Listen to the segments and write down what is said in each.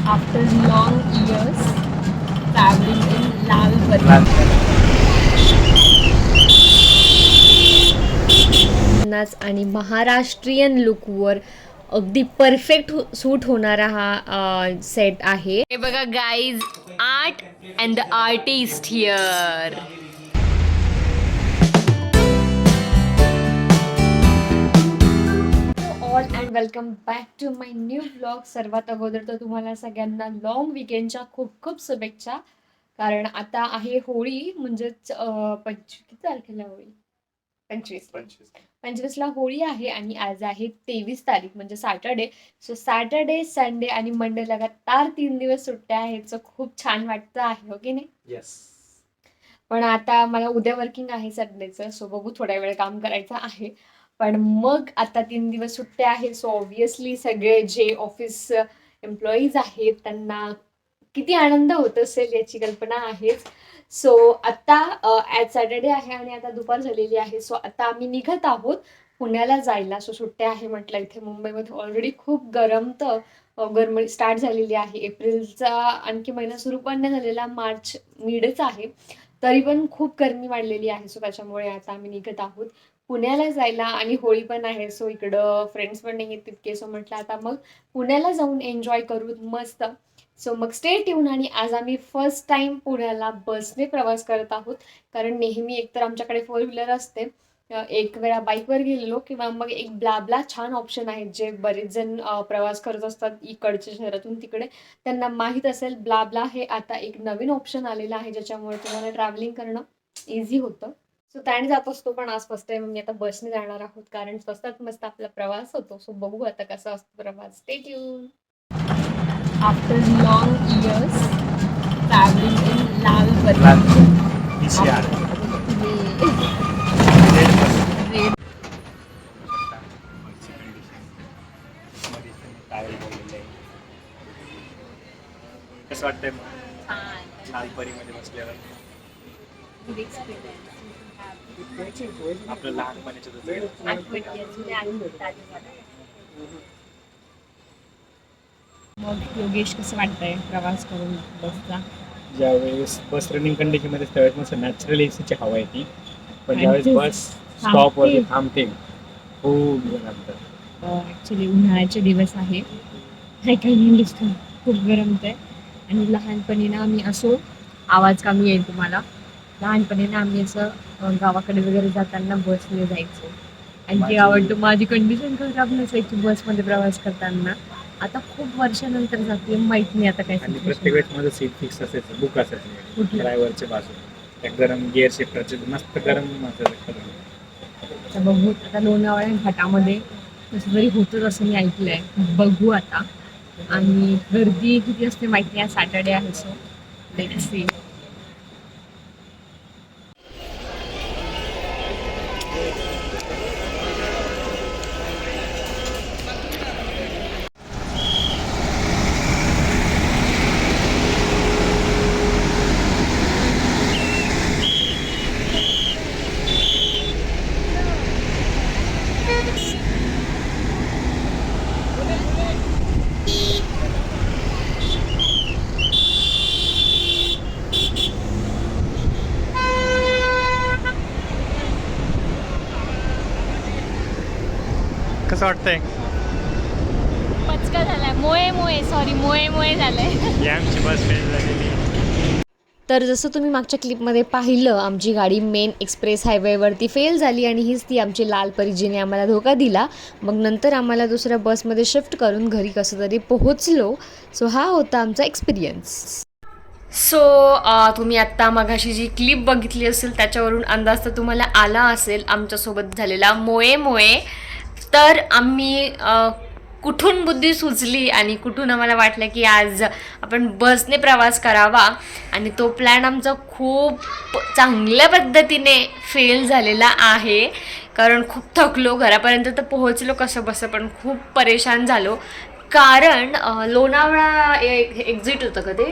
after long years traveling in Lal Parbat. आणि महाराष्ट्रीयन लुकवर अगदी perfect सूट होणारा हा सेट आहे. हे बघा guys, art and the artist here. All and welcome back to my new blog. सर्वात अगोदर तर तुम्हाला सगळ्यांना लॉंग विकेंडच्या खूप खूप शुभेच्छा. कारण आता आहे होळी, म्हणजेच 25 किती तारखेला होळी? 25ला होळी आहे आणि आज आहे 23 तारीख म्हणजे सॅटर्डे. सो सॅटर्डे, संडे आणि मंडे लगातार 3 दिवस सुट्ट्या आहेत. सो खूप छान वाटतं आहे, हो की नाही? येस. पण आता मला उद्या वर्किंग आहे संडेचं, सो बघू, थोड्या वेळ काम करायचं आहे. पण मग आता 3 दिवस सुट्ट्या आहेत. सो ऑब्व्हियसली सगळे जे ऑफिस एम्प्लॉईज आहेत त्यांना किती आनंद होत असेल याची कल्पना आहेच. सो आता ॲज सॅटर्डे आहे आणि आता दुपार झालेली आहे. सो आता आम्ही निघत आहोत पुण्याला जायला. सो सुट्ट्या आहे म्हटलं. इथे मुंबईमध्ये ऑलरेडी खूप गरमी स्टार्ट झालेली आहे. एप्रिलचा आणखी महिना सुरू पण नाही झालेला, मार्च मिडच आहे, तरी पण खूप गरमी वाढलेली आहे. सो त्याच्यामुळे आता आम्ही निघत आहोत पुण्याला जायला. आणि होळी पण आहे, सो इकडं फ्रेंड्स पण नाही आहेत तितके. सो म्हटलं आता मग पुण्याला जाऊन एन्जॉय करू मस्त. सो मग स्टे ट्यून. आणि आज आम्ही फर्स्ट टाइम पुण्याला बसने प्रवास करत आहोत. कारण नेहमी एकतर आमच्याकडे 4 व्हीलर असते, एक वेळा बाईकवर गेलेलो, किंवा मग एक ब्लाब्ला छान ऑप्शन आहे जे बरेच जण प्रवास करत असतात इकडच्या शहरातून तिकडे, त्यांना माहीत असेल. ब्लाब्ला हे आता एक नवीन ऑप्शन आलेलं आहे ज्याच्यामुळे तुम्हाला ट्रॅव्हलिंग करणं इझी होतं. सो त्याने जात असतो, पण आज फर्स्ट टाइम मी आता बसने जाणार आहोत कारण स्वस्तात मस्त आपला प्रवास होतो. सो बघू आता कसा असतो प्रवास. Stay tune. After long years travelling in लाल कसं वाटतंय मग लालपरीमध्ये बसल्यावर? आपलं लहानपणीचं मग योगेश, कसं वाटतंय प्रवास करून बसचा? ज्यावेळेस बस रनिंग कंडिशनमध्ये त्यावेळेस मस्त नॅचरल एसीची हवा येते, पण ज्यावेळेस बस स्टॉपवरती थांबते खूप लागतं. ॲक्च्युली उन्हाळ्याचे दिवस आहे, काही दिसतं खूप गरमत आहे. आणि लहानपणी ना आम्ही असो, आवाज कमी येईल तुम्हाला, लहानपणी ना आम्ही असं गावाकडे वगैरे जाताना बसने जायचो. आणि जे आवडतं, माझी कंडिशन खराब नसायची बसमध्ये प्रवास करताना. आता खूप वर्षानंतर जाते, माहित नाही आता काय. आणि प्रत्येक वेळेस माझं सीट फिक्स असायचं, बुक असायचं ड्रायव्हरच्या बाजूला. त्या गरम गिअर शिफ्टरचे मस्त गरम असायचं. बघू आता लोणावळ्या घाटामध्ये कसं तरी होतं असं मी ऐकलंय. बघू आता. आणि गर्दी किती असते माहिती आहे, सॅटर्डे आहे. So let's see. कसं वाटतंय? पचका झालाय, मोये झालंय. ही आमची बस फेल झालेली. तर जसं तुम्ही मागच्या क्लिपमध्ये पाहिलं, आमची गाडी मेन एक्सप्रेस हायवेवरती फेल झाली आणि हीच ती आमची लाल परी जिने आम्हाला धोका दिला. मग नंतर आम्हाला दुसऱ्या बसमध्ये शिफ्ट करून घरी कसं तरी पोहोचलो. सो हा होता आमचा एक्सपिरियन्स. सो तुम्ही आत्ता मगाशी जी क्लिप बघितली असेल त्याच्यावरून अंदाज तर तुम्हाला आला असेल आमच्यासोबत झालेला मोये. तर आम्ही कुठून बुद्धी सुचली आणि कुठून आम्हाला वाटलं की आज आपण बसने प्रवास करावा, आणि तो प्लॅन आमचा खूप चांगल्या पद्धतीने फेल झालेला आहे. कारण खूप थकलो, घरापर्यंत तर पोहोचलो कसं बसं, पण खूप परेशान झालो. कारण लोणावळा एक्झिट होतं का ते,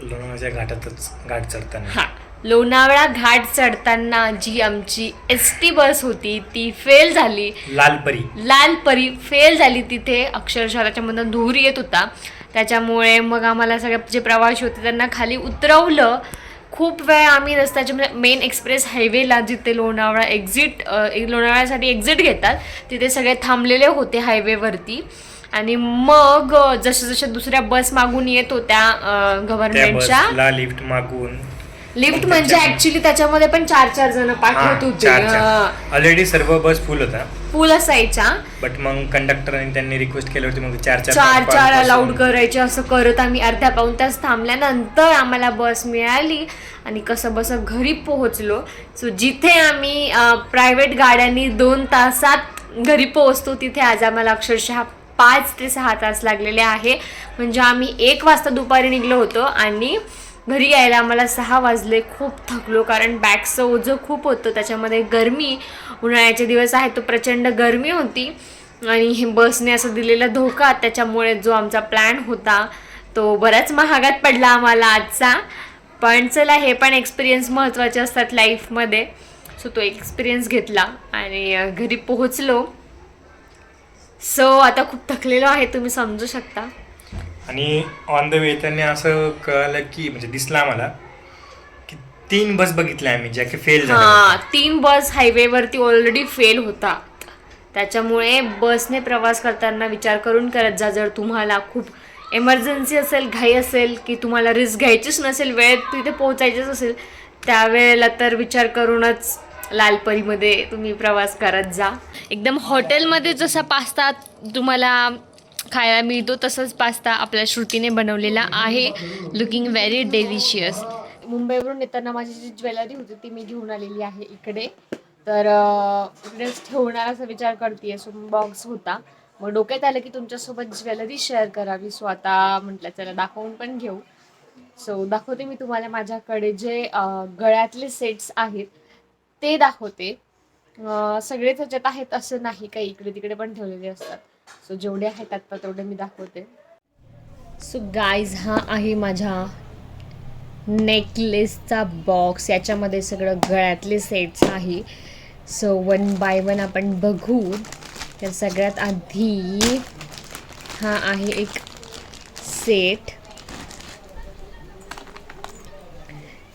लोणावळ्याच्या घाटातच घाट चढताना. हां, लोणावळा घाट चढताना जी आमची ST बस होती ती फेल झाली. लाल परी फेल झाली. तिथे अक्षरशः त्याच्यामधून धूर येत होता. त्याच्यामुळे मग आम्हाला सगळे जे प्रवासी होते त्यांना खाली उतरवलं. खूप वेळ आम्ही रस्त्याच्या म्हणजे मेन एक्सप्रेस हायवेला जिथे लोणावळ्यासाठी एक्झिट घेतात तिथे सगळे थांबलेले होते हायवेवरती. आणि मग जसं दुसऱ्या बस मागून येत होत्या गव्हर्नमेंटच्या लिफ्ट मागून लिफ्ट म्हणजे ऍक्च्युली त्याच्यामध्ये पण 4-4 जण पाठवत होते. ऑलरेडी सर्व बस फुल होता, फुल असायच्या, बट मग कंडक्टरने त्यांनी रिक्वेस्ट केली होती मग 4 अलाउड करायचे. असं करत आम्ही अर्ध्या पाऊण तास थांबल्यानंतर आम्हाला बस मिळाली आणि कसं बसं घरी पोहोचलो. सो जिथे आम्ही प्रायव्हेट गाड्यांनी 2 तासात घरी पोहोचतो तिथे आज आम्हाला अक्षरशः 5 ते 6 तास लागलेले आहे. म्हणजे आम्ही 1 वाजता दुपारी निघलो होतो आणि घरी यायला आम्हाला 6 वाजले. खूप थकलो कारण बॅगचं ओझं खूप होतं, त्याच्यामध्ये गरमी, उन्हाळ्याचे दिवस आहे तो प्रचंड गरमी होती आणि हे बसने असं दिलेला धोका, त्याच्यामुळे जो आमचा प्लॅन होता तो बराच महागात पडला आम्हाला आजचा. पण चला, हे पण एक्सपिरियन्स महत्त्वाचे असतात लाईफमध्ये. सो तो एक्सपिरियन्स घेतला आणि घरी पोहोचलो. सो आता खूप थकलेलो आहे, तुम्ही समजू शकता. आणि ऑन द वे त्यांनी असं कळलं की म्हणजे दिसलं आम्हाला की 3 बस बघितल्या आम्ही ज्या की फेल झाल्या. 3 बस हायवेवरती ऑलरेडी फेल होता. त्याच्यामुळे बसने प्रवास करताना विचार करून करत जा. जर तुम्हाला खूप एमर्जन्सी असेल, घाई असेल, की तुम्हाला रिस्क घ्यायचीच नसेल, वेळेत तिथे पोहोचायचंच असेल, त्यावेळेला तर विचार करूनच लालपरीमध्ये तुम्ही प्रवास करत जा. एकदम हॉटेलमध्ये जसा पास्ता तुम्हाला खायला मिळतो तसंच पास्ता आपल्या श्रुतीने बनवलेला आहे. Looking very delicious. मुंबईवरून येताना माझी जी ज्वेलरी होती ती मी घेऊन आलेली आहे इकडे. तर इकडेच ठेवणार असा विचार करते. सो बॉक्स होता, मग डोक्यात आलं की तुमच्यासोबत ज्वेलरी शेअर करावी. सो आता म्हटलं चला दाखवून पण घेऊ. सो दाखवते मी तुम्हाला माझ्याकडे जे गळ्यातले सेट्स आहेत ते दाखवते. सगळेच ह्याच्यात आहेत असं नाही, काही इकडे तिकडे पण ठेवलेले असतात. सो जेवढे आहेत आत्ता तेवढे मी दाखवते. सो गाईज, हा आहे माझ्या नेकलेसचा बॉक्स. याच्यामध्ये सगळं गळ्यातले सेट्स आहे. सो 1 बाय 1 आपण बघू. तर सगळ्यात आधी हा आहे एक सेट.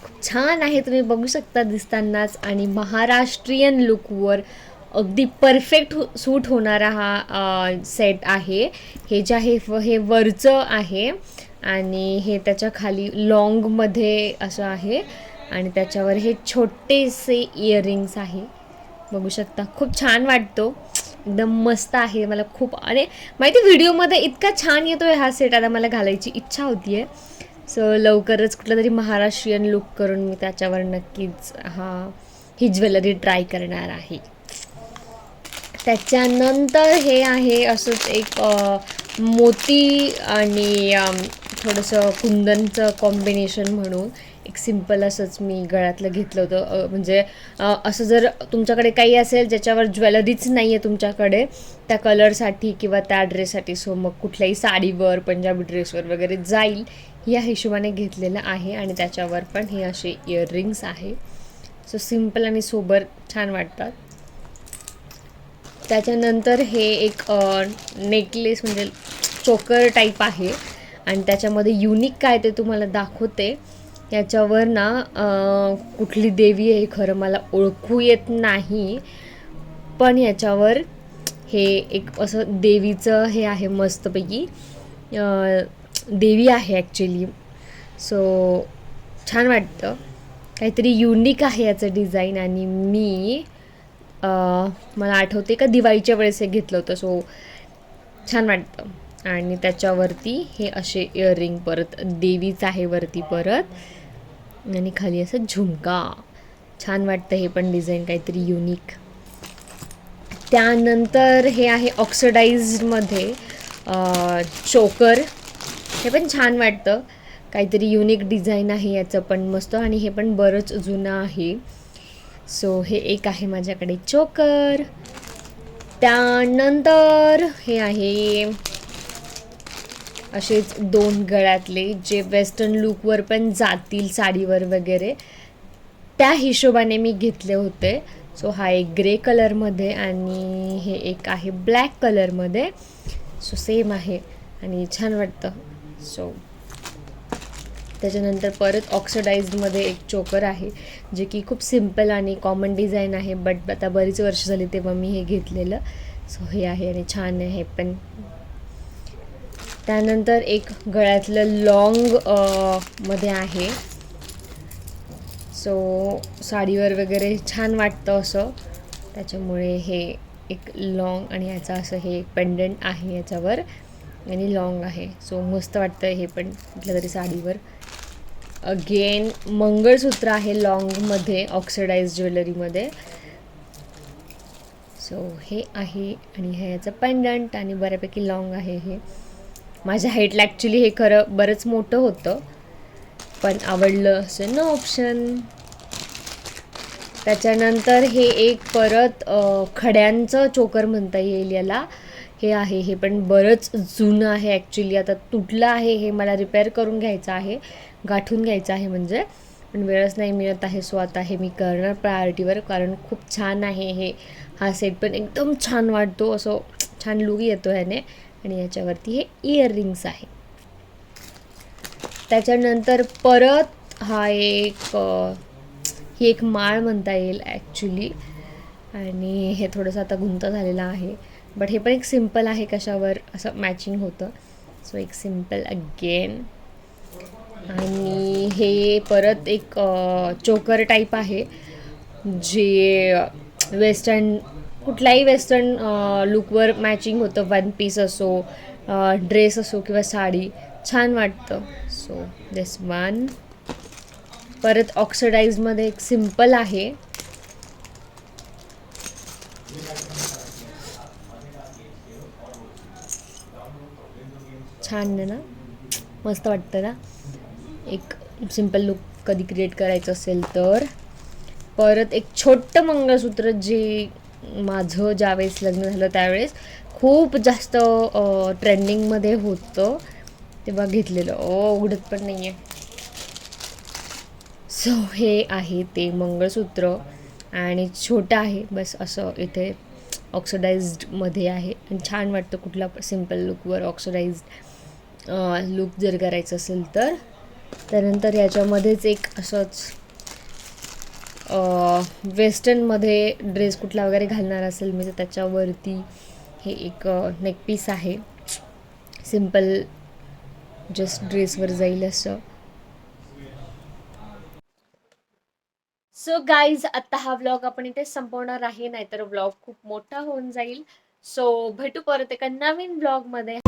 खूप छान आहे, तुम्ही बघू शकता दिसतानाच. आणि महाराष्ट्रीयन लुकवर अगदी परफेक्ट सूट होणारा हा सेट आहे. हे जे आहे हे वरचं आहे आणि हे त्याच्या खाली लॉंगमध्ये असं आहे आणि त्याच्यावर हे छोटेसे इयरिंग्स आहे. बघू शकता, खूप छान वाटतो, एकदम मस्त आहे. मला खूप, अरे माहिती व्हिडिओमध्ये इतका छान येतोय हा सेट. आता मला घालायची इच्छा होती आहे. सो लवकरच कुठला तरी महाराष्ट्रीयन लुक करून मी त्याच्यावर नक्कीच ही ज्वेलरी ट्राय करणार आहे. त्याच्यानंतर हे आहे असंच एक मोती आणि थोडंसं कुंदनचं कॉम्बिनेशन म्हणून एक सिम्पल असंच मी गळ्यातलं घेतलं होतं. म्हणजे असं जर तुमच्याकडे काही असेल ज्याच्यावर ज्वेलरीच नाही आहे तुमच्याकडे त्या कलरसाठी किंवा त्या ड्रेससाठी, सो मग कुठल्याही साडीवर, पंजाबी ड्रेसवर वगैरे जाईल या हिशोबाने घेतलेलं आहे. आणि त्याच्यावर पण हे असे इयररिंग्स आहे. सो सिम्पल आणि सोबर छान वाटतात. त्याच्यानंतर हे एक नेकलेस म्हणजे चोकर टाईप आहे आणि त्याच्यामध्ये युनिक काय ते तुम्हाला दाखवते. याच्यावर ना कुठली देवी आहे खरं मला ओळखू येत नाही, पण याच्यावर हे एक असं देवीचं हे आहे मस्तपैकी. देवी आहे ॲक्च्युली. सो छान वाटतं, काहीतरी युनिक आहे याचं डिझाईन. आणि मी मला आठवते का दिवाळीच्या वेळेस हे घेतलं होतं. सो छान वाटतं. आणि त्याच्यावरती हे असे इयरिंग, परत देवीच आहे वरती परत आणि खाली असं झुमका. छान वाटतं हे पण डिझाईन, काहीतरी युनिक. त्यानंतर हे आहे ऑक्सिडाईजमध्ये चोकर. हे पण छान वाटतं, काहीतरी युनिक डिझाईन आहे याचं पण मस्त. आणि हे पण बरंच जुनं आहे. सो हे एक आहे माझ्याकडे चोकर. त्यानंतर हे आहे असेच 2 गळ्यातले जे वेस्टर्न लुकवर पण जातील साडीवर वगैरे, त्या हिशोबाने मी घेतले होते. सो हा एक ग्रे कलरमध्ये आणि हे एक आहे ब्लॅक कलरमध्ये. सो सेम आहे आणि छान वाटतं. सो त्याच्यानंतर परत ऑक्सिडाइज्डमध्ये एक चोकर आहे जे की खूप सिम्पल आणि कॉमन डिझाईन आहे, बट आता बरीच वर्ष झाली तेव्हा मी हे घेतलेलं. सो हे आहे आणि छान आहे पण. त्यानंतर एक गळ्यातलं लॉंग मध्ये आहे. सो साडीवर वगैरे छान वाटतं असं, त्याच्यामुळे हे एक लॉंग आणि याचा असं हे पेंडंट आहे याच्यावर आणि लॉंग आहे. सो मस्त वाटतं हे पण कुठल्या तरी साडीवर. अगेन मंगळसूत्र आहे लॉंगमध्ये ऑक्सिडाइज ज्वेलरीमध्ये. सो हे आहे आणि हे याचं पेंडंट आणि बऱ्यापैकी लॉंग आहे. हे माझ्या हाईटला ॲक्च्युली हे खरं बरंच मोठं होतं, पण आवडलं असं नो ऑप्शन. त्याच्यानंतर हे एक परत खड्यांचं चोकर म्हणता येईल याला. हे आहे, हे पण बरंच जुनं आहे ॲक्च्युली. आता तुटलं आहे, हे मला रिपेअर करून घ्यायचं आहे, गाठून घ्यायचं आहे म्हणजे, पण वेळच नाही मिळत आहे. सो आता हे मी करणार प्रायोरिटीवर, कारण खूप छान आहे हे. हा सेट पण एकदम छान वाटतो, असं छान लुक येतो ह्याने. आणि याच्यावरती हे इयररिंग्स आहे. त्याच्यानंतर परत हा एक ही एक माळ म्हणता येईल ॲक्च्युली, आणि हे थोडंसं आता गुंत झालेलं आहे, बट हे पण एक सिम्पल आहे, कशावर असं मॅचिंग होतं. सो एक सिम्पल अगेन. आणि हे परत एक चोकर टाईप आहे जे वेस्टर्न, कुठल्याही वेस्टर्न लुकवर मॅचिंग होतं. वन पीस असो, ड्रेस असो किंवा साडी, छान वाटतं. So this one. परत ऑक्सिडाइजमध्ये एक सिम्पल आहे. छान आहे ना, मस्त वाटतं ना. एक सिम्पल लुक कधी क्रिएट करायचं असेल तर. परत एक छोटं मंगळसूत्र जे माझं ज्यावेळेस लग्न झालं त्यावेळेस खूप जास्त ट्रेंडिंगमध्ये होतं, तेव्हा घेतलेलं. उघडत पण नाही आहे. सो हे आहे ते मंगळसूत्र आणि छोटं आहे बस, असं इथे ऑक्सिडाइज्डमध्ये आहे आणि छान वाटतं कुठला सिम्पल लुकवर ऑक्सिडाइज्ड लुक जर करायचं असेल तर. त्यानंतर याच्यामध्येच एक असंच वेस्टर्नमध्ये ड्रेस कुठला वगैरे घालणार असेल मी तर त्याच्यावरती हे एक नेकपीस आहे, सिम्पल जस्ट ड्रेसवर जाईल असं. सो गाईज, आता हा व्लॉग आपण इथे संपवणार आहे, नाहीतर व्लॉग खूप मोठा होऊन जाईल. सो भेटू परत एका नवीन व्लॉगमध्ये.